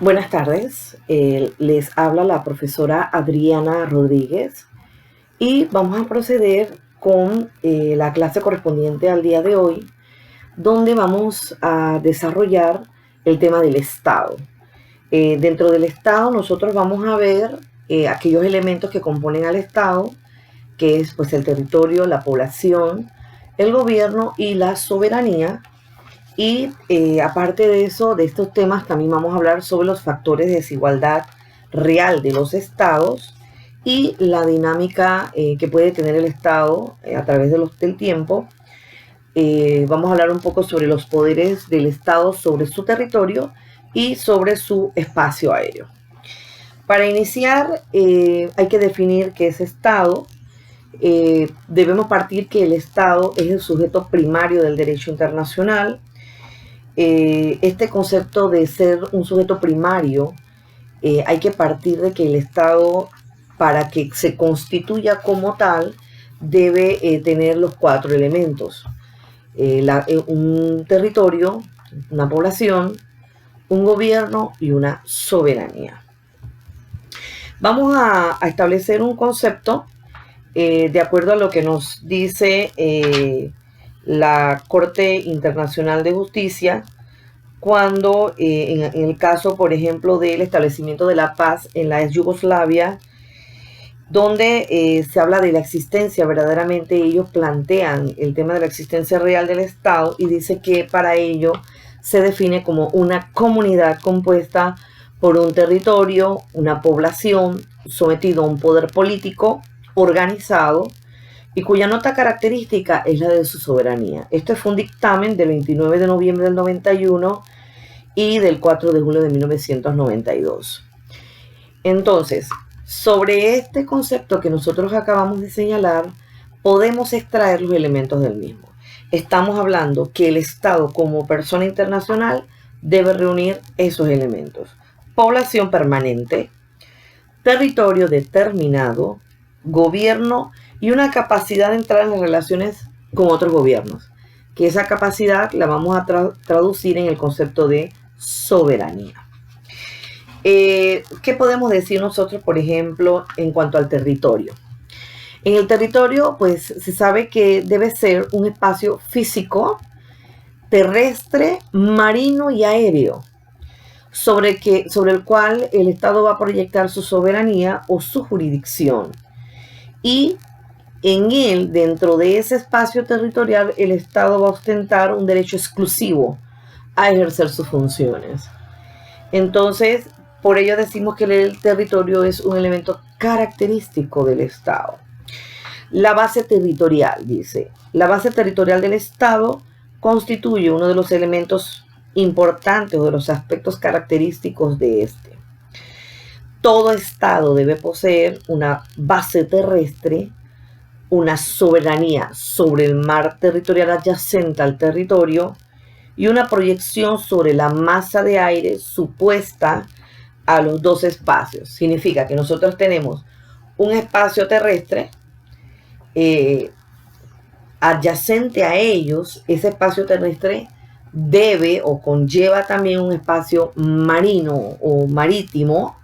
Buenas tardes, les habla la profesora Adriana Rodríguez y vamos a proceder con la clase correspondiente al día de hoy, donde vamos a desarrollar el tema del Estado. Dentro del Estado nosotros vamos a ver aquellos elementos que componen al Estado, que es pues el territorio, la población, el gobierno y la soberanía. Y aparte de eso, de estos temas, también vamos a hablar sobre los factores de desigualdad real de los estados y la dinámica que puede tener el estado a través del tiempo. Vamos a hablar un poco sobre los poderes del estado sobre su territorio y sobre su espacio aéreo. Para iniciar, hay que definir qué es estado. Debemos partir que el estado es el sujeto primario del derecho internacional. Este concepto de ser un sujeto primario, hay que partir de que el Estado, para que se constituya como tal, debe tener los 4 elementos. Un territorio, una población, un gobierno y una soberanía. Vamos a establecer un concepto de acuerdo a lo que nos dice la Corte Internacional de Justicia cuando en el caso, por ejemplo, del establecimiento de la paz en la ex Yugoslavia, donde se habla de la existencia, verdaderamente ellos plantean el tema de la existencia real del Estado y dice que para ello se define como una comunidad compuesta por un territorio, una población sometido a un poder político organizado y cuya nota característica es la de su soberanía. Este fue un dictamen del 29 de noviembre del 91 y del 4 de julio de 1992. Entonces, sobre este concepto que nosotros acabamos de señalar, podemos extraer los elementos del mismo. Estamos hablando que el Estado como persona internacional debe reunir esos elementos: población permanente, territorio determinado, gobierno y una capacidad de entrar en las relaciones con otros gobiernos, que esa capacidad la vamos a traducir en el concepto de soberanía. ¿Qué podemos decir nosotros, por ejemplo, en cuanto al territorio? En el territorio, pues se sabe que debe ser un espacio físico, terrestre, marino y aéreo, sobre el cual el Estado va a proyectar su soberanía o su jurisdicción. Y en él, dentro de ese espacio territorial, el Estado va a ostentar un derecho exclusivo a ejercer sus funciones. Entonces, por ello decimos que el territorio es un elemento característico del Estado. La base territorial, dice. La base territorial del Estado constituye uno de los elementos importantes o de los aspectos característicos de este. Todo Estado debe poseer una base terrestre, una soberanía sobre el mar territorial adyacente al territorio y una proyección sobre la masa de aire supuesta a los dos espacios. Significa que nosotros tenemos un espacio terrestre, adyacente a ellos, ese espacio terrestre debe o conlleva también un espacio marino o marítimo,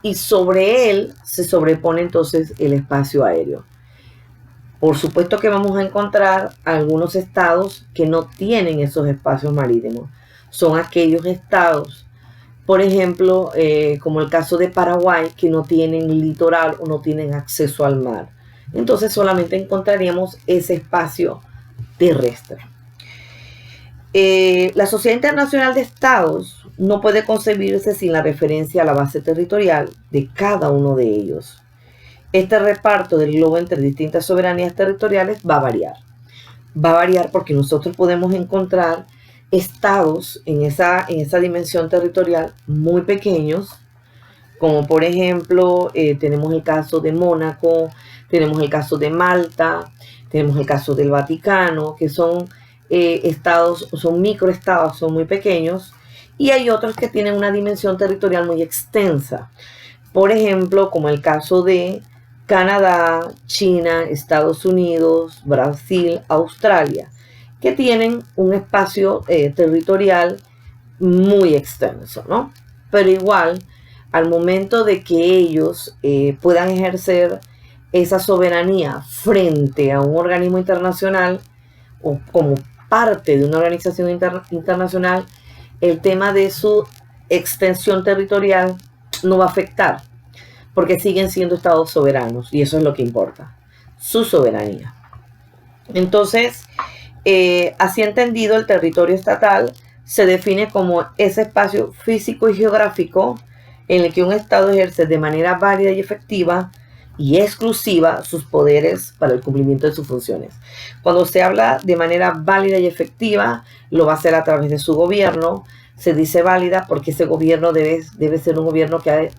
y sobre él se sobrepone entonces el espacio aéreo. Por supuesto que vamos a encontrar algunos estados que no tienen esos espacios marítimos. Son aquellos estados, por ejemplo, como el caso de Paraguay, que no tienen litoral o no tienen acceso al mar. Entonces solamente encontraríamos ese espacio terrestre. La Sociedad Internacional de Estados no puede concebirse sin la referencia a la base territorial de cada uno de ellos. Este reparto del globo entre distintas soberanías territoriales va a variar. Va a variar porque nosotros podemos encontrar estados en esa dimensión territorial muy pequeños, como por ejemplo tenemos el caso de Mónaco, tenemos el caso de Malta, tenemos el caso del Vaticano, que son estados, son microestados, son muy pequeños, y hay otros que tienen una dimensión territorial muy extensa. Por ejemplo, como el caso de Canadá, China, Estados Unidos, Brasil, Australia, que tienen un espacio territorial muy extenso, ¿no? pero igual al momento de que ellos puedan ejercer esa soberanía frente a un organismo internacional o como parte de una organización internacional, el tema de su extensión territorial no va a afectar, porque siguen siendo estados soberanos, y eso es lo que importa, su soberanía. Entonces, así entendido, el territorio estatal se define como ese espacio físico y geográfico en el que un Estado ejerce de manera válida y efectiva y exclusiva sus poderes para el cumplimiento de sus funciones. Cuando se habla de manera válida y efectiva, lo va a hacer a través de su gobierno. Se dice válida porque ese gobierno debe ser un gobierno que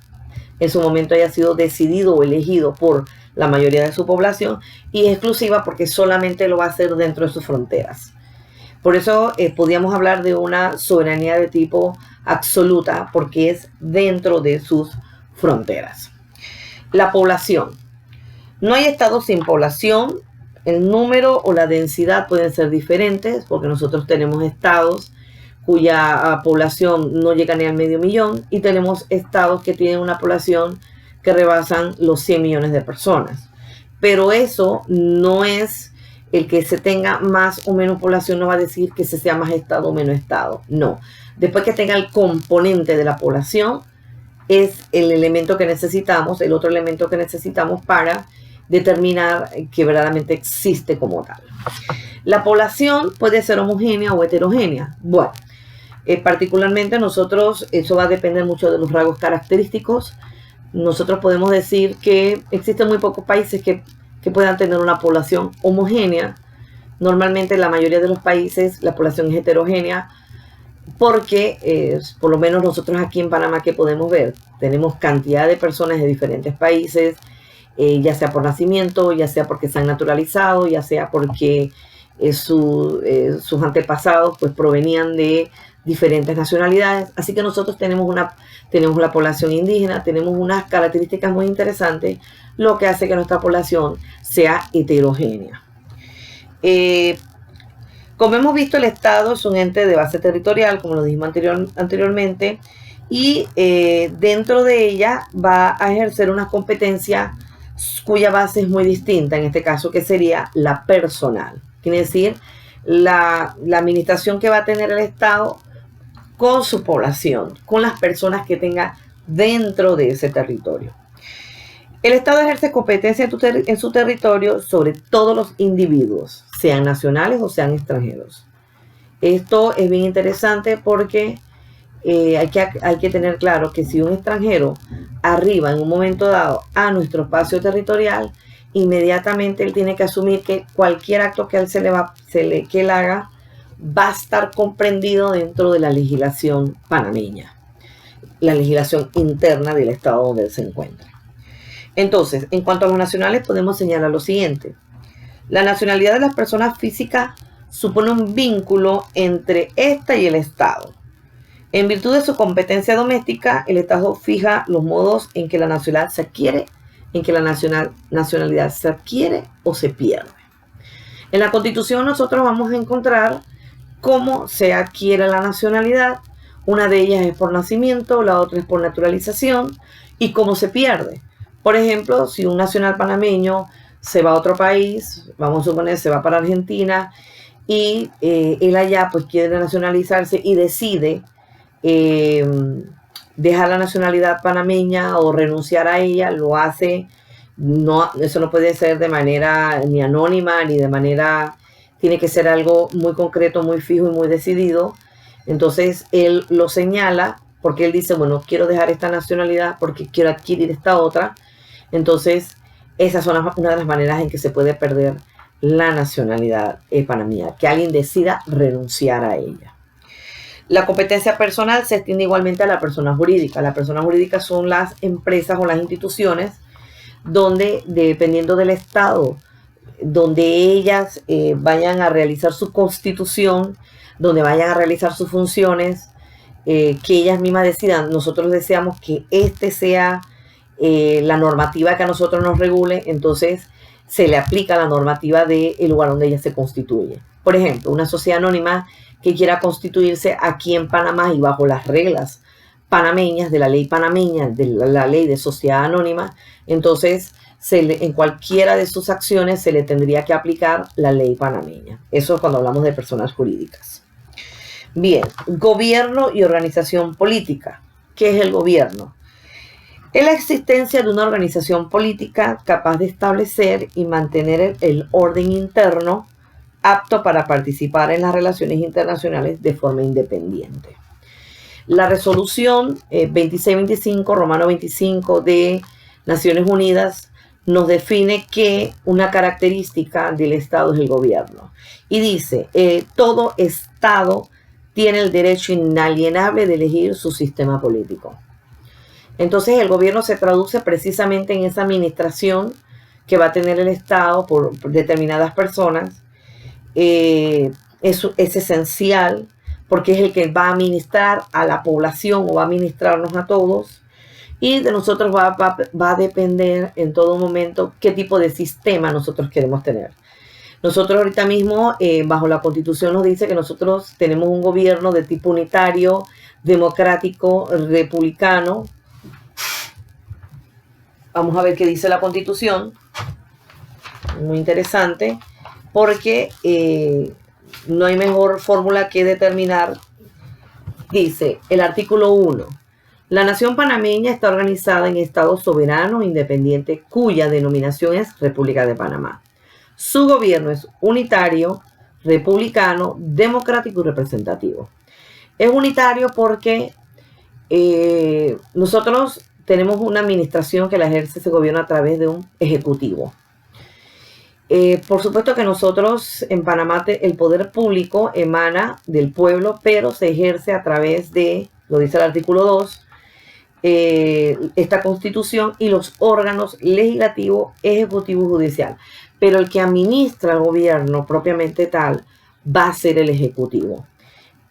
en su momento haya sido decidido o elegido por la mayoría de su población, y exclusiva porque solamente lo va a hacer dentro de sus fronteras. Por eso podríamos hablar de una soberanía de tipo absoluta, porque es dentro de sus fronteras. La población. No hay estado sin población. El número o la densidad pueden ser diferentes, porque nosotros tenemos estados cuya población no llega ni al 500.000, y tenemos estados que tienen una población que rebasan los 100 millones de personas. Pero eso no es el que se tenga más o menos población, no va a decir que se sea más estado o menos estado. No. Después que tenga el componente de la población, es el elemento que necesitamos, el otro elemento que necesitamos para determinar que verdaderamente existe como tal. La población puede ser homogénea o heterogénea. Bueno, particularmente nosotros, eso va a depender mucho de los rasgos característicos. Nosotros podemos decir que existen muy pocos países que puedan tener una población homogénea. Normalmente en la mayoría de los países la población es heterogénea, porque por lo menos nosotros aquí en Panamá, que podemos ver, tenemos cantidad de personas de diferentes países, ya sea por nacimiento, ya sea porque se han naturalizado, ya sea porque sus antepasados pues provenían de diferentes nacionalidades. Así que nosotros tenemos la población indígena, tenemos unas características muy interesantes, lo que hace que nuestra población sea heterogénea. Como hemos visto, el Estado es un ente de base territorial, como lo dijimos anteriormente, y dentro de ella va a ejercer una competencia cuya base es muy distinta, en este caso que sería la personal. Quiere decir, la administración que va a tener el Estado con su población, con las personas que tenga dentro de ese territorio. El Estado ejerce competencia en su territorio sobre todos los individuos, sean nacionales o sean extranjeros. Esto es bien interesante porque hay que tener claro que si un extranjero arriba en un momento dado a nuestro espacio territorial, inmediatamente él tiene que asumir que cualquier acto que él haga va a estar comprendido dentro de la legislación panameña, la legislación interna del estado donde él se encuentra. Entonces, en cuanto a los nacionales, podemos señalar lo siguiente. La nacionalidad de las personas físicas supone un vínculo entre ésta y el Estado. En virtud de su competencia doméstica, el Estado fija los modos en que la nacionalidad se adquiere, nacionalidad se adquiere o se pierde. En la Constitución nosotros vamos a encontrar cómo se adquiere la nacionalidad. Una de ellas es por nacimiento, la otra es por naturalización, y cómo se pierde. Por ejemplo, si un nacional panameño se va a otro país, vamos a suponer se va para Argentina, y él allá pues quiere nacionalizarse y decide dejar la nacionalidad panameña o renunciar a ella, lo hace. No, eso no puede ser de manera ni anónima ni de manera, tiene que ser algo muy concreto, muy fijo y muy decidido. Entonces él lo señala porque él dice, bueno, quiero dejar esta nacionalidad porque quiero adquirir esta otra. Entonces esas son una de las maneras en que se puede perder la nacionalidad panameña, que alguien decida renunciar a ella. La competencia personal se extiende igualmente a la persona jurídica. Las personas jurídicas son las empresas o las instituciones donde, dependiendo del estado, donde ellas vayan a realizar su constitución, donde vayan a realizar sus funciones, que ellas mismas decidan. Nosotros deseamos que este sea la normativa que a nosotros nos regule, entonces se le aplica la normativa del lugar donde ella se constituye. Por ejemplo, una sociedad anónima que quiera constituirse aquí en Panamá y bajo las reglas panameñas, de la ley panameña, de la ley de sociedad anónima, entonces en cualquiera de sus acciones se le tendría que aplicar la ley panameña. Eso es cuando hablamos de personas jurídicas. Bien, gobierno y organización política. ¿Qué es el gobierno? Es la existencia de una organización política capaz de establecer y mantener el orden interno apto para participar en las relaciones internacionales de forma independiente. La resolución 2625, Romano 25 de Naciones Unidas nos define que una característica del Estado es el gobierno. Y dice, todo Estado tiene el derecho inalienable de elegir su sistema político. Entonces el gobierno se traduce precisamente en esa administración que va a tener el Estado por determinadas personas. Es esencial porque es el que va a administrar a la población o va a administrarnos a todos, y de nosotros va a depender en todo momento qué tipo de sistema nosotros queremos tener. Nosotros ahorita mismo, bajo la Constitución nos dice que nosotros tenemos un gobierno de tipo unitario, democrático, republicano. Vamos a ver qué dice la Constitución. Muy interesante, porque no hay mejor fórmula que determinar. Dice el artículo 1. La nación panameña está organizada en estados soberanos e independientes cuya denominación es República de Panamá. Su gobierno es unitario, republicano, democrático y representativo. Es unitario porque nosotros tenemos una administración que la ejerce ese gobierno a través de un ejecutivo. Por supuesto que nosotros en Panamá el poder público emana del pueblo, pero se ejerce a través de, lo dice el artículo 2, esta Constitución y los órganos legislativo, ejecutivo y judicial. Pero el que administra el gobierno propiamente tal va a ser el ejecutivo.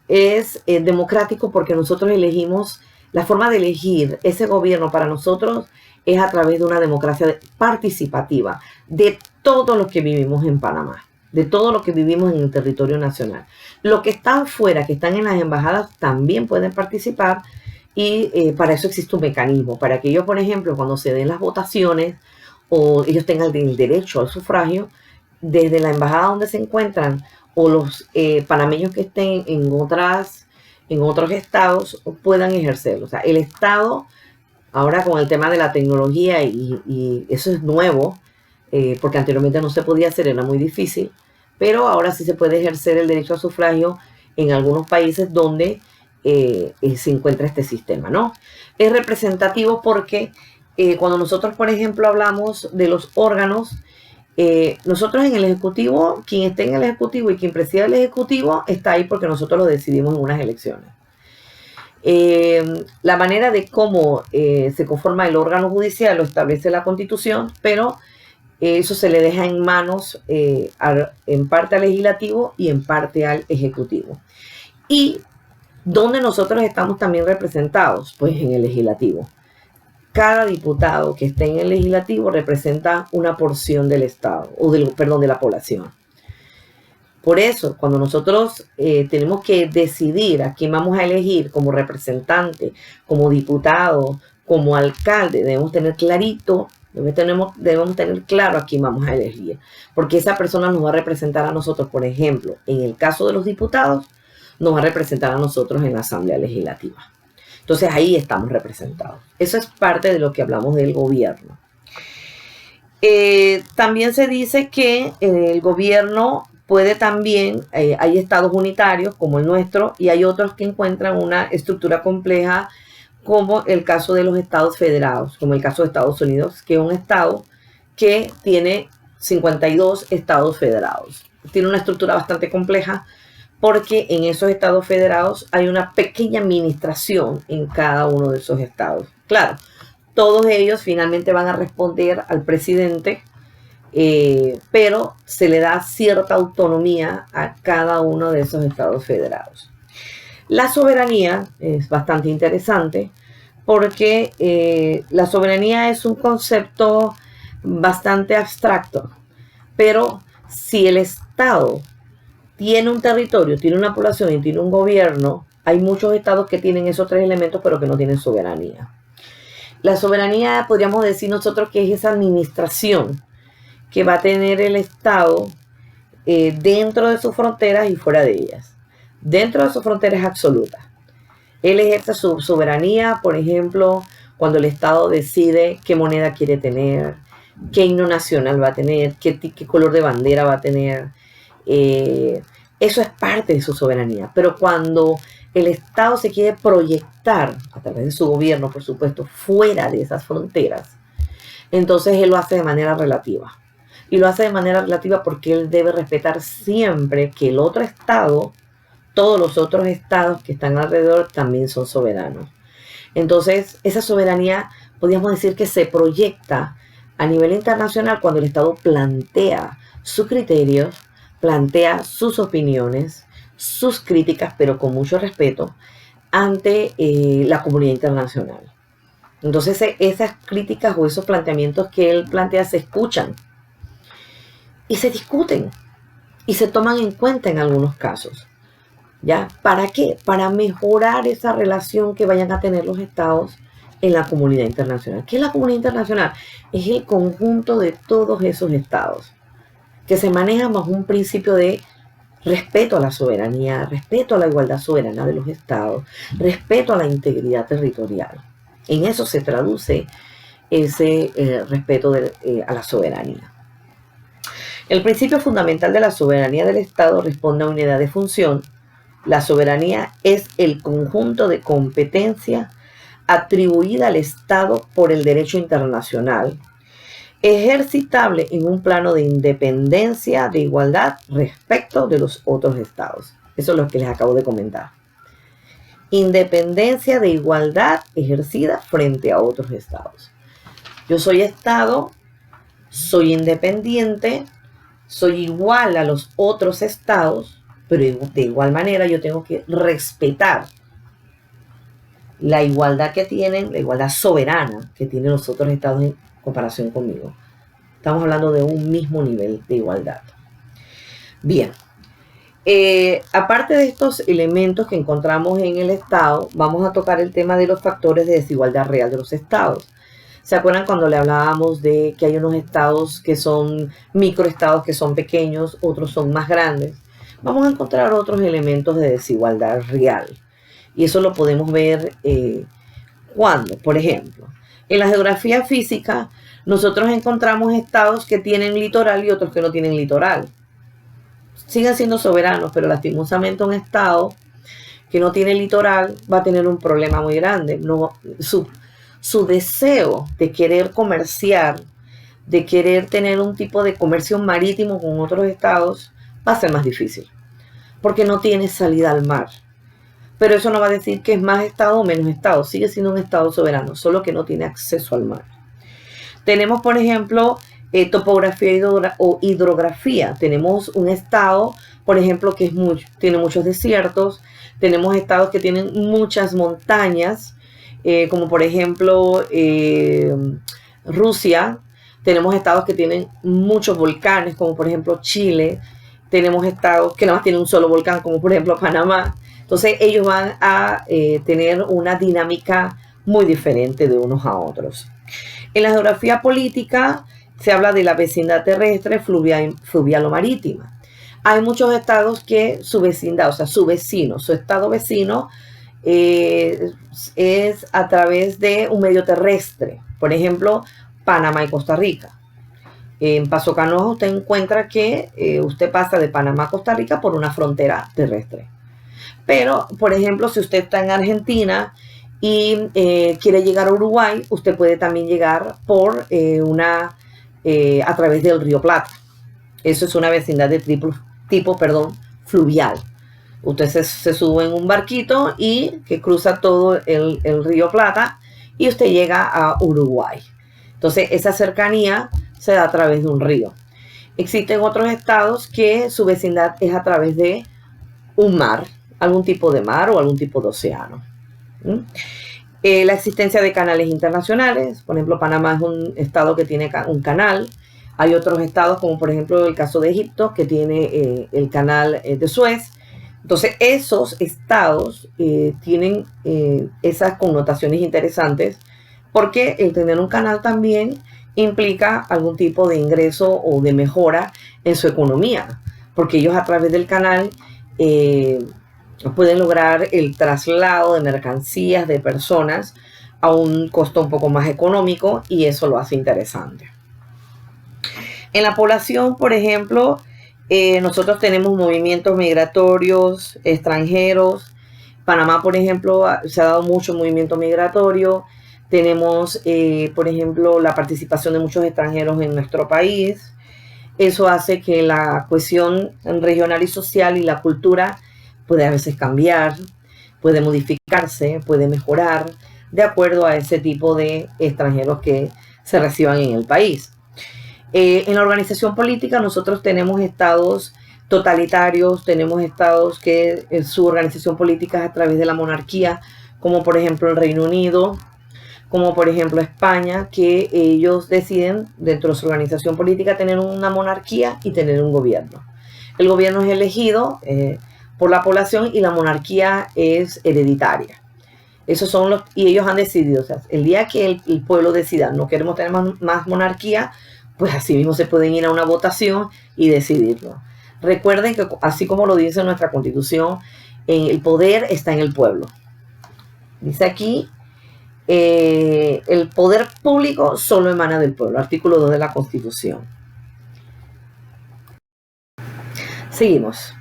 Es democrático porque nosotros elegimos, la forma de elegir ese gobierno para nosotros es a través de una democracia participativa de todos los que vivimos en Panamá, de todos los que vivimos en el territorio nacional. Los que están fuera, que están en las embajadas, también pueden participar, y para eso existe un mecanismo, para que ellos, por ejemplo, cuando se den las votaciones o ellos tengan el derecho al sufragio, desde la embajada donde se encuentran o los panameños que estén en otros estados puedan ejercerlo. O sea, el Estado, ahora con el tema de la tecnología, y eso es nuevo, porque anteriormente no se podía hacer, era muy difícil, pero ahora sí se puede ejercer el derecho al sufragio en algunos países donde se encuentra este sistema, ¿no? Es representativo porque cuando nosotros, por ejemplo, hablamos de los órganos, nosotros en el Ejecutivo, quien esté en el Ejecutivo y quien presida el Ejecutivo está ahí porque nosotros lo decidimos en unas elecciones. La manera de cómo se conforma el órgano judicial lo establece la Constitución, pero eso se le deja en manos en parte al legislativo y en parte al ejecutivo. Y donde nosotros estamos también representados, pues en el legislativo. Cada diputado que esté en el legislativo representa una porción del Estado, o de la población. Por eso, cuando nosotros tenemos que decidir a quién vamos a elegir como representante, como diputado, como alcalde, debemos tener clarito, debemos tener claro a quién vamos a elegir, porque esa persona nos va a representar a nosotros. Por ejemplo, en el caso de los diputados, nos va a representar a nosotros en la Asamblea Legislativa. Entonces ahí estamos representados. Eso es parte de lo que hablamos del gobierno. También se dice que el gobierno puede también, hay estados unitarios como el nuestro y hay otros que encuentran una estructura compleja, como el caso de los estados federados, como el caso de Estados Unidos, que es un estado que tiene 52 estados federados. Tiene una estructura bastante compleja porque en esos estados federados hay una pequeña administración en cada uno de esos estados. Claro, todos ellos finalmente van a responder al presidente, pero se le da cierta autonomía a cada uno de esos estados federados. La soberanía es bastante interesante porque la soberanía es un concepto bastante abstracto, pero si el Estado tiene un territorio, tiene una población y tiene un gobierno, Hay muchos estados que tienen esos tres elementos, pero que no tienen soberanía. La soberanía, podríamos decir nosotros, que es esa administración que va a tener el estado dentro de sus fronteras y fuera de ellas. Dentro de sus fronteras es absoluta. Él ejerce su soberanía, por ejemplo, cuando el estado decide qué moneda quiere tener, qué himno nacional va a tener, qué color de bandera va a tener. Eso es parte de su soberanía. Pero cuando el Estado se quiere proyectar, a través de su gobierno, por supuesto, fuera de esas fronteras, entonces él lo hace de manera relativa. Y lo hace de manera relativa porque él debe respetar siempre que el otro Estado, todos los otros estados que están alrededor, también son soberanos. Entonces, esa soberanía, podríamos decir que se proyecta a nivel internacional cuando el Estado plantea sus criterios, plantea sus opiniones, sus críticas, pero con mucho respeto, ante la comunidad internacional. Entonces, esas críticas o esos planteamientos que él plantea se escuchan y se discuten y se toman en cuenta en algunos casos. ¿Ya? ¿Para qué? Para mejorar esa relación que vayan a tener los estados en la comunidad internacional. ¿Qué es la comunidad internacional? Es el conjunto de todos esos estados que se manejan bajo un principio de respeto a la soberanía, respeto a la igualdad soberana de los estados, respeto a la integridad territorial. En eso se traduce ese respeto a la soberanía. El principio fundamental de la soberanía del Estado responde a una unidad de función. La soberanía es el conjunto de competencia atribuida al Estado por el derecho internacional, ejercitable en un plano de independencia, de igualdad respecto de los otros estados. Eso es lo que les acabo de comentar. Independencia de igualdad ejercida frente a otros estados. Yo soy Estado, soy independiente, soy igual a los otros estados, pero de igual manera yo tengo que respetar la igualdad que tienen, la igualdad soberana que tienen los otros estados en comparación conmigo. Estamos hablando de un mismo nivel de igualdad. Bien, aparte de estos elementos que encontramos en el Estado, vamos a tocar el tema de los factores de desigualdad real de los estados. ¿Se acuerdan cuando le hablábamos de que hay unos estados que son microestados, que son pequeños, otros son más grandes? Vamos a encontrar otros elementos de desigualdad real. Y eso lo podemos ver cuando, por ejemplo, en la geografía física, nosotros encontramos estados que tienen litoral y otros que no tienen litoral. Siguen siendo soberanos, pero lastimosamente un estado que no tiene litoral va a tener un problema muy grande. No, su deseo de querer comerciar, de querer tener un tipo de comercio marítimo con otros estados, va a ser más difícil, porque no tiene salida al mar. Pero eso no va a decir que es más estado o menos estado, sigue siendo un estado soberano, solo que no tiene acceso al mar. Tenemos, por ejemplo, topografía o hidrografía. Tenemos un estado, por ejemplo, que tiene muchos desiertos. Tenemos estados que tienen muchas montañas, como por ejemplo Rusia. Tenemos estados que tienen muchos volcanes, como por ejemplo Chile. Tenemos estados que nada más tienen un solo volcán, como por ejemplo Panamá. Entonces ellos van a tener una dinámica muy diferente de unos a otros. En la geografía política se habla de la vecindad terrestre, fluvial o marítima. Hay muchos estados que su vecindad, o sea, su vecino, su estado vecino es a través de un medio terrestre. Por ejemplo, Panamá y Costa Rica. En Paso Canoas usted encuentra que usted pasa de Panamá a Costa Rica por una frontera terrestre. Pero, por ejemplo, si usted está en Argentina y quiere llegar a Uruguay, usted puede también llegar por a través del río Plata. Eso es una vecindad de tipo fluvial. Usted se sube en un barquito y que cruza todo el río Plata y usted llega a Uruguay. Entonces, esa cercanía se da a través de un río. Existen otros estados que su vecindad es a través de un mar, algún tipo de mar o algún tipo de océano. La existencia de canales internacionales, por ejemplo, Panamá es un estado que tiene un canal. Hay otros estados, como por ejemplo el caso de Egipto, que tiene el canal de Suez. Entonces, esos estados tienen esas connotaciones interesantes porque el tener un canal también implica algún tipo de ingreso o de mejora en su economía, porque ellos a través del canal eh, pueden lograr el traslado de mercancías, de personas, a un costo un poco más económico y eso lo hace interesante. En la población, por ejemplo, nosotros tenemos movimientos migratorios extranjeros. Panamá, por ejemplo, se ha dado mucho movimiento migratorio. Tenemos, por ejemplo, la participación de muchos extranjeros en nuestro país. Eso hace que la cohesión regional y social y la cultura puede a veces cambiar, puede modificarse, puede mejorar de acuerdo a ese tipo de extranjeros que se reciban en el país. En la organización política nosotros tenemos estados totalitarios, tenemos estados que su organización política es a través de la monarquía, como por ejemplo el Reino Unido, como por ejemplo España, que ellos deciden dentro de su organización política tener una monarquía y tener un gobierno. El gobierno es elegido por la población y la monarquía es hereditaria. Esos son los, y ellos han decidido, o sea, el día que el pueblo decida no queremos tener más monarquía, pues así mismo se pueden ir a una votación y decidirlo. Recuerden que así como lo dice nuestra Constitución, el poder está en el pueblo. Dice aquí, el poder público solo emana del pueblo, artículo 2 de la Constitución. Seguimos.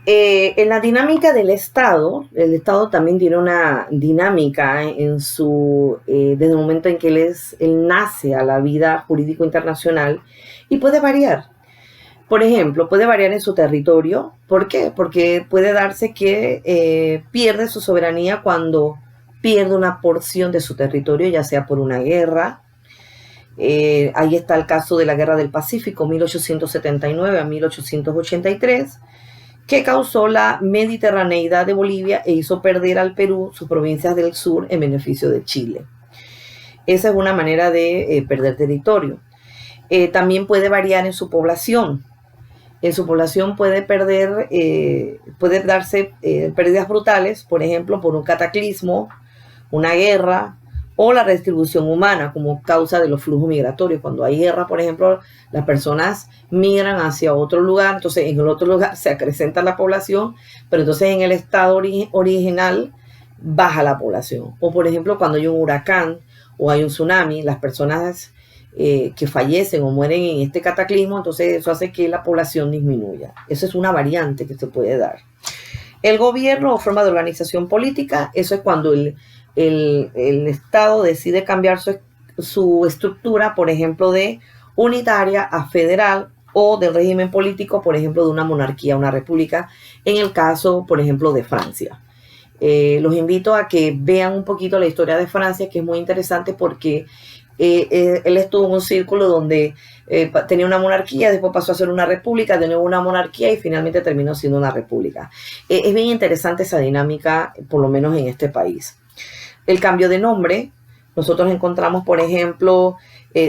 En la dinámica del Estado, el Estado también tiene una dinámica en su, desde el momento en que él nace a la vida jurídico internacional y puede variar. Por ejemplo, puede variar en su territorio. ¿Por qué? Porque puede darse que pierde su soberanía cuando pierde una porción de su territorio, ya sea por una guerra. Ahí está el caso de la Guerra del Pacífico, 1879 a 1883, que causó la mediterraneidad de Bolivia e hizo perder al Perú sus provincias del sur en beneficio de Chile. Esa es una manera de perder territorio. También puede variar en su población. En su población puede darse pérdidas brutales, por ejemplo, por un cataclismo, una guerra o la redistribución humana como causa de los flujos migratorios. Cuando hay guerra, por ejemplo, las personas migran hacia otro lugar, entonces en el otro lugar se acrecenta la población, pero entonces en el estado original baja la población. O por ejemplo, cuando hay un huracán o hay un tsunami, las personas que fallecen o mueren en este cataclismo, entonces eso hace que la población disminuya. Eso es una variante que se puede dar. El gobierno o forma de organización política, eso es cuando el Estado decide cambiar su estructura, por ejemplo, de unitaria a federal o del régimen político, por ejemplo, de una monarquía a una república, en el caso, por ejemplo, de Francia. Los invito a que vean un poquito la historia de Francia, que es muy interesante porque él estuvo en un círculo donde tenía una monarquía, después pasó a ser una república, de nuevo una monarquía y finalmente terminó siendo una república. Es bien interesante esa dinámica, por lo menos en este país. El cambio de nombre, nosotros encontramos, por ejemplo,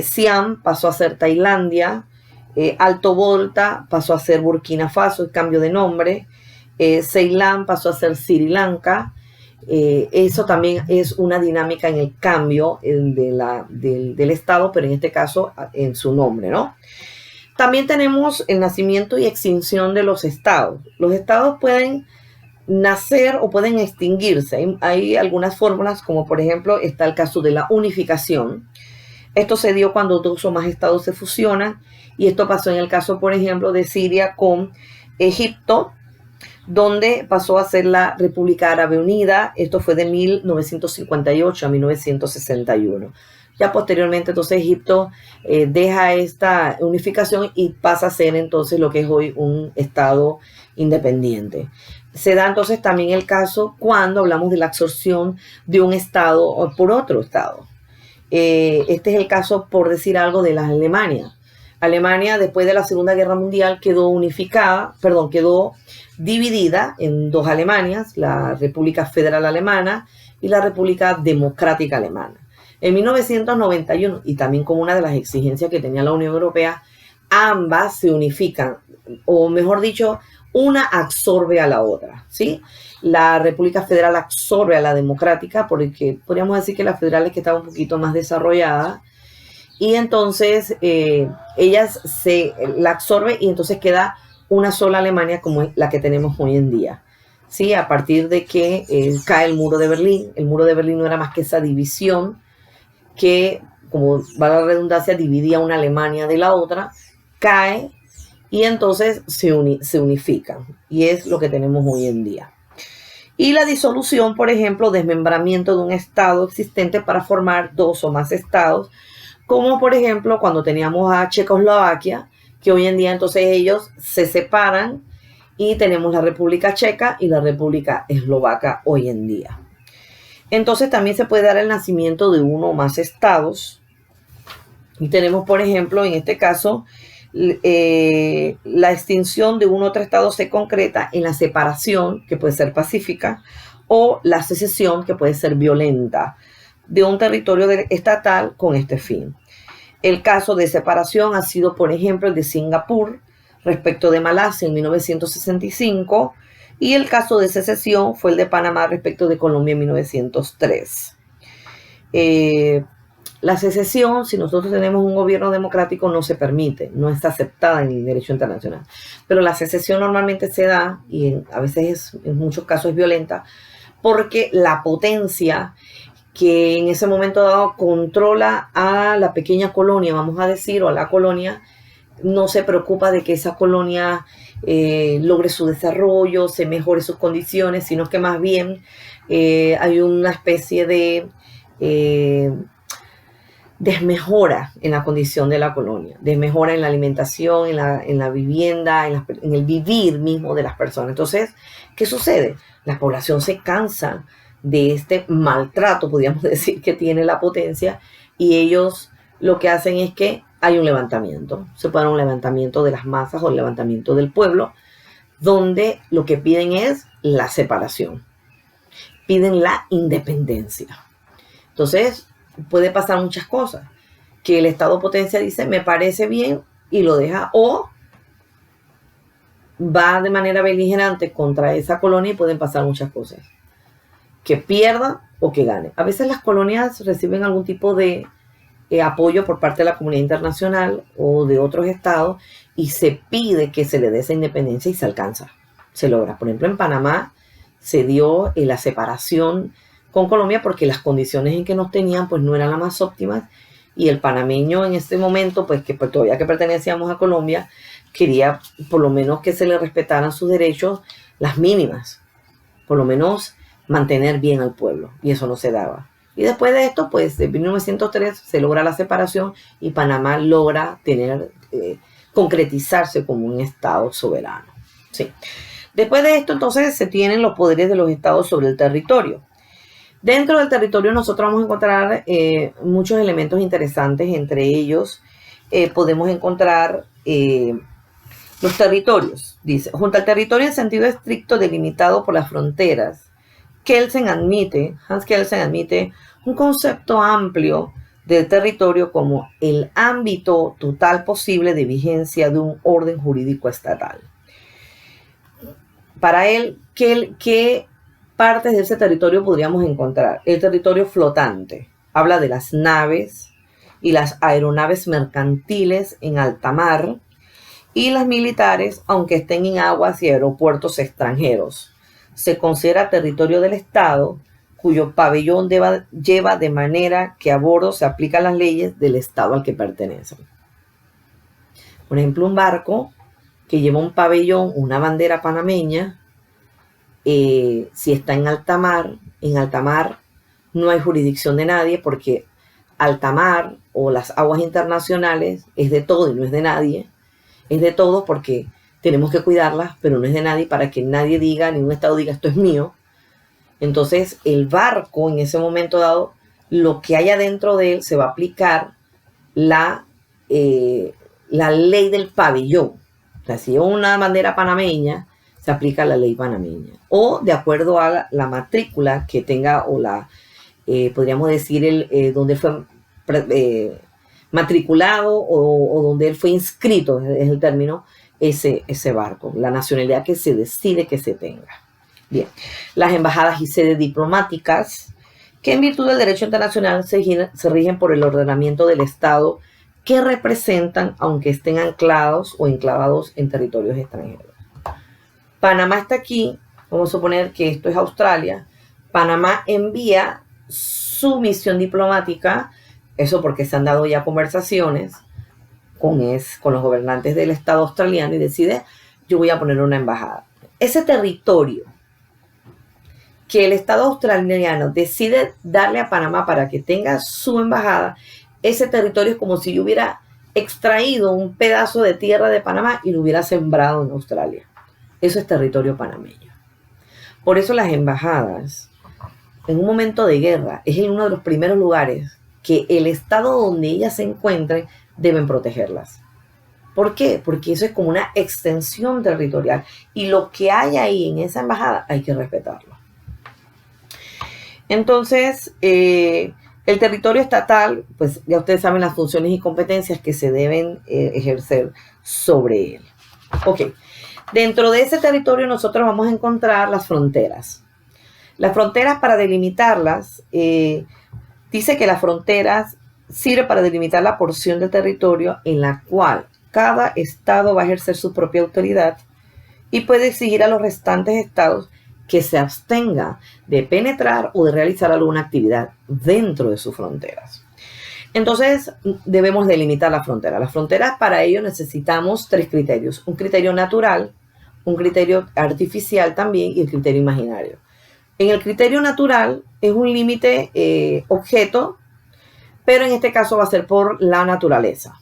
Siam pasó a ser Tailandia, Alto Volta pasó a ser Burkina Faso, el cambio de nombre, Ceilán pasó a ser Sri Lanka. Eso también es una dinámica en el cambio del Estado, pero en este caso en su nombre, ¿no? También tenemos el nacimiento y extinción de los estados. Los estados pueden nacer o pueden extinguirse. Hay algunas fórmulas, como por ejemplo está el caso de la unificación. Esto se dio cuando dos o más estados se fusionan y esto pasó en el caso, por ejemplo, de Siria con Egipto, donde pasó a ser la República Árabe Unida. Esto fue de 1958 a 1961. Ya posteriormente, entonces, Egipto deja esta unificación y pasa a ser entonces lo que es hoy un estado independiente. Se da entonces también el caso cuando hablamos de la absorción de un estado por otro estado. Este es el caso, por decir algo, de la Alemania. Alemania, después de la Segunda Guerra Mundial, quedó dividida en dos Alemanias, la República Federal Alemana y la República Democrática Alemana. En 1991, y también como una de las exigencias que tenía la Unión Europea, ambas se unifican, o mejor dicho, una absorbe a la otra, ¿sí? La República Federal absorbe a la democrática porque podríamos decir que la federal es que estaba un poquito más desarrollada y entonces ellas la absorbe y entonces queda una sola Alemania como la que tenemos hoy en día. ¿Sí? A partir de que cae el muro de Berlín. El muro de Berlín no era más que esa división que, como va la redundancia, dividía una Alemania de la otra, cae y entonces se unifican. Y es lo que tenemos hoy en día. Y la disolución, por ejemplo, desmembramiento de un estado existente para formar dos o más estados, como por ejemplo cuando teníamos a Checoslovaquia, que hoy en día entonces ellos se separan y tenemos la República Checa y la República Eslovaca hoy en día. Entonces también se puede dar el nacimiento de uno o más estados. Y tenemos, por ejemplo, en este caso, la extinción de un otro estado se concreta en la separación, que puede ser pacífica, o la secesión, que puede ser violenta, de un territorio estatal con este fin. El caso de separación ha sido, por ejemplo, el de Singapur respecto de Malasia en 1965 y el caso de secesión fue el de Panamá respecto de Colombia en 1903. La secesión, si nosotros tenemos un gobierno democrático, no se permite, no está aceptada en el derecho internacional. Pero la secesión normalmente se da, y a veces en muchos casos es violenta, porque la potencia que en ese momento dado controla a la pequeña colonia, vamos a decir, o a la colonia, no se preocupa de que esa colonia logre su desarrollo, se mejore sus condiciones, sino que más bien hay una especie de desmejora en la condición de la colonia, desmejora en la alimentación, en la vivienda, en el vivir mismo de las personas. Entonces, ¿qué sucede? La población se cansa de este maltrato, podríamos decir, que tiene la potencia, y ellos lo que hacen es que hay un levantamiento, se puede dar un levantamiento de las masas o el levantamiento del pueblo, donde lo que piden es la separación, piden la independencia. Entonces, puede pasar muchas cosas, que el Estado potencia dice, me parece bien, y lo deja, o va de manera beligerante contra esa colonia y pueden pasar muchas cosas, que pierda o que gane. A veces las colonias reciben algún tipo de apoyo por parte de la comunidad internacional o de otros estados y se pide que se le dé esa independencia y se alcanza, se logra. Por ejemplo, en Panamá se dio la separación con Colombia porque las condiciones en que nos tenían pues no eran las más óptimas y el panameño en este momento, pues que todavía que pertenecíamos a Colombia, quería por lo menos que se le respetaran sus derechos, las mínimas, por lo menos mantener bien al pueblo, y eso no se daba. Y después de esto, pues en 1903 se logra la separación y Panamá logra concretizarse como un estado soberano. ¿Sí? Después de esto, entonces, se tienen los poderes de los estados sobre el territorio. Dentro del territorio nosotros vamos a encontrar muchos elementos interesantes, entre ellos podemos encontrar los territorios. Dice, junto al territorio en sentido estricto delimitado por las fronteras, Hans Kelsen admite un concepto amplio del territorio como el ámbito total posible de vigencia de un orden jurídico estatal. Para él, ¿qué partes de ese territorio podríamos encontrar? El territorio flotante. Habla de las naves y las aeronaves mercantiles en alta mar y las militares, aunque estén en aguas y aeropuertos extranjeros. Se considera territorio del Estado cuyo pabellón lleva de manera que a bordo se aplican las leyes del Estado al que pertenecen. Por ejemplo, un barco que lleva un pabellón, una bandera panameña, si está en alta mar no hay jurisdicción de nadie porque alta mar o las aguas internacionales es de todo y no es de nadie. Es de todo porque tenemos que cuidarlas, pero no es de nadie para que nadie diga, ningún estado diga esto es mío. Entonces el barco en ese momento dado, lo que haya dentro de él se va a aplicar la ley del pabellón. O sea, si es una bandera panameña, se aplica la ley panameña. O de acuerdo a la matrícula que tenga o podríamos decir, donde fue matriculado o donde él fue inscrito, es el término, ese barco, la nacionalidad que se decide que se tenga. Bien, las embajadas y sedes diplomáticas, que en virtud del derecho internacional se rigen por el ordenamiento del Estado que representan, aunque estén anclados o enclavados en territorios extranjeros. Panamá está aquí, vamos a suponer que esto es Australia. Panamá envía su misión diplomática, eso porque se han dado ya conversaciones con los gobernantes del Estado australiano y decide, yo voy a poner una embajada. Ese territorio que el Estado australiano decide darle a Panamá para que tenga su embajada, ese territorio es como si yo hubiera extraído un pedazo de tierra de Panamá y lo hubiera sembrado en Australia. Eso es territorio panameño. Por eso las embajadas, en un momento de guerra, es en uno de los primeros lugares que el estado donde ellas se encuentren deben protegerlas. ¿Por qué? Porque eso es como una extensión territorial y lo que hay ahí en esa embajada hay que respetarlo. Entonces, el territorio estatal, pues ya ustedes saben las funciones y competencias que se deben ejercer sobre él. Ok, dentro de ese territorio nosotros vamos a encontrar las fronteras. Las fronteras, para delimitarlas, dice que las fronteras sirven para delimitar la porción del territorio en la cual cada estado va a ejercer su propia autoridad y puede exigir a los restantes estados que se abstenga de penetrar o de realizar alguna actividad dentro de sus fronteras. Entonces, debemos delimitar la frontera. Las fronteras, para ello necesitamos 3 criterios. Un criterio natural, un criterio artificial también y el criterio imaginario. En el criterio natural es un límite objeto, pero en este caso va a ser por la naturaleza.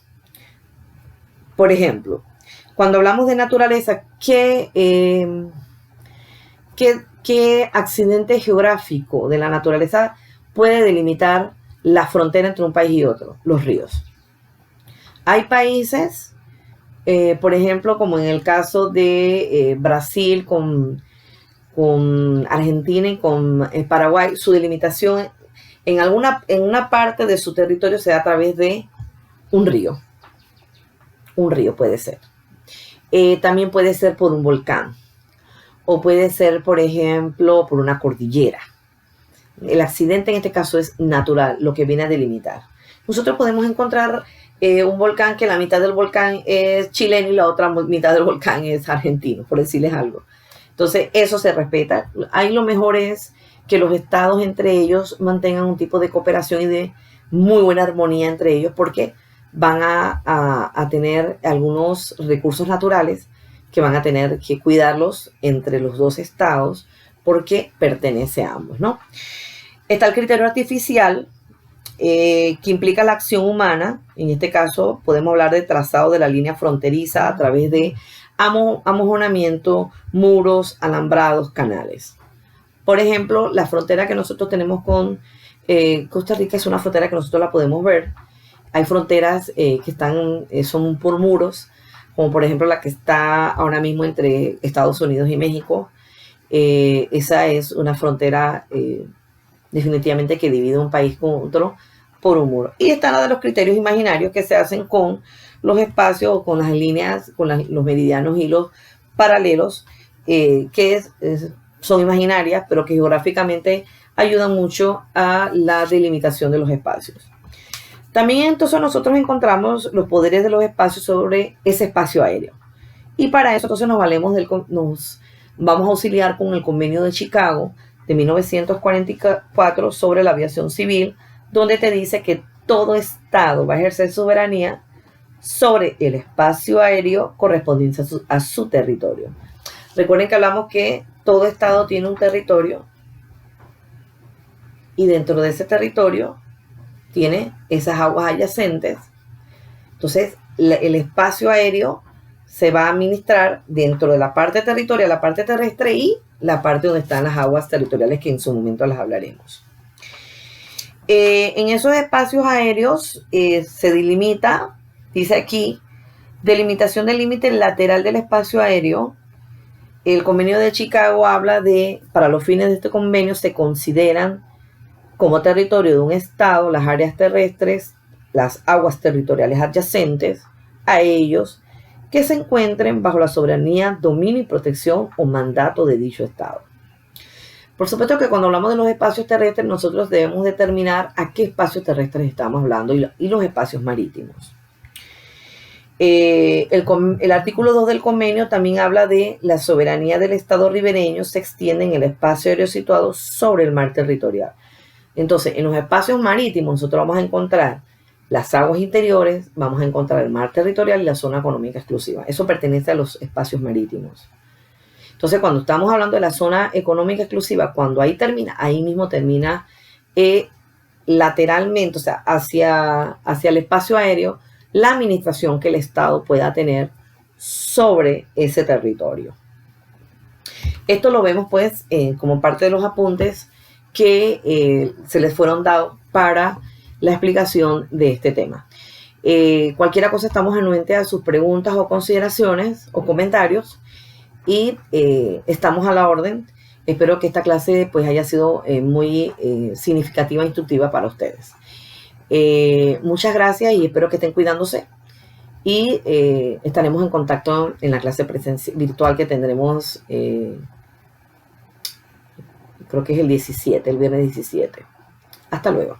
Por ejemplo, cuando hablamos de naturaleza, ¿qué accidente geográfico de la naturaleza puede delimitar la frontera entre un país y otro? Los ríos. Hay países, por ejemplo, como en el caso de Brasil con Argentina y con Paraguay, su delimitación en una parte de su territorio se da a través de un río. Un río puede ser. También puede ser por un volcán. O puede ser, por ejemplo, por una cordillera. El accidente en este caso es natural, lo que viene a delimitar. Nosotros podemos encontrar un volcán que la mitad del volcán es chileno y la otra mitad del volcán es argentino, por decirles algo. Entonces, eso se respeta. Ahí lo mejor es que los estados entre ellos mantengan un tipo de cooperación y de muy buena armonía entre ellos, porque van a tener algunos recursos naturales que van a tener que cuidarlos entre los dos estados porque pertenece a ambos, ¿no? Está el criterio artificial, que implica la acción humana. En este caso podemos hablar de trazado de la línea fronteriza a través de amojonamiento, muros, alambrados, canales. Por ejemplo, la frontera que nosotros tenemos con Costa Rica es una frontera que nosotros la podemos ver. Hay fronteras que son por muros, como por ejemplo la que está ahora mismo entre Estados Unidos y México. Esa es una frontera definitivamente que divide un país con otro por un muro. Y está la de los criterios imaginarios que se hacen con los espacios o con las líneas, con los meridianos y los paralelos, que son imaginarias, pero que geográficamente ayudan mucho a la delimitación de los espacios. También entonces nosotros encontramos los poderes de los espacios sobre ese espacio aéreo. Y para eso entonces nos vamos a auxiliar con el Convenio de Chicago de 1944 sobre la aviación civil, donde te dice que todo estado va a ejercer soberanía sobre el espacio aéreo correspondiente a su territorio. Recuerden que hablamos que todo estado tiene un territorio y dentro de ese territorio tiene esas aguas adyacentes. Entonces, el espacio aéreo se va a administrar dentro de la parte territorial, la parte terrestre y la parte donde están las aguas territoriales, que en su momento las hablaremos. En esos espacios aéreos se delimita, dice aquí, delimitación del límite lateral del espacio aéreo. El Convenio de Chicago habla de, para los fines de este convenio, se consideran como territorio de un estado las áreas terrestres, las aguas territoriales adyacentes a ellos, que se encuentren bajo la soberanía, dominio y protección o mandato de dicho Estado. Por supuesto que cuando hablamos de los espacios terrestres, nosotros debemos determinar a qué espacios terrestres estamos hablando y los espacios marítimos. El artículo 2 del convenio también habla de la soberanía del Estado ribereño se extiende en el espacio aéreo situado sobre el mar territorial. Entonces, en los espacios marítimos nosotros vamos a encontrar las aguas interiores, vamos a encontrar el mar territorial y la zona económica exclusiva. Eso pertenece a los espacios marítimos. Entonces, cuando estamos hablando de la zona económica exclusiva, cuando ahí termina, ahí mismo termina lateralmente, o sea, hacia el espacio aéreo, la administración que el Estado pueda tener sobre ese territorio. Esto lo vemos pues como parte de los apuntes que se les fueron dados para la explicación de este tema. Cualquier cosa estamos anuentes a sus preguntas o consideraciones o comentarios y estamos a la orden. Espero que esta clase pues haya sido muy significativa e instructiva para ustedes. Muchas gracias y espero que estén cuidándose y estaremos en contacto en la clase virtual que tendremos, creo que es el 17, el viernes 17. Hasta luego.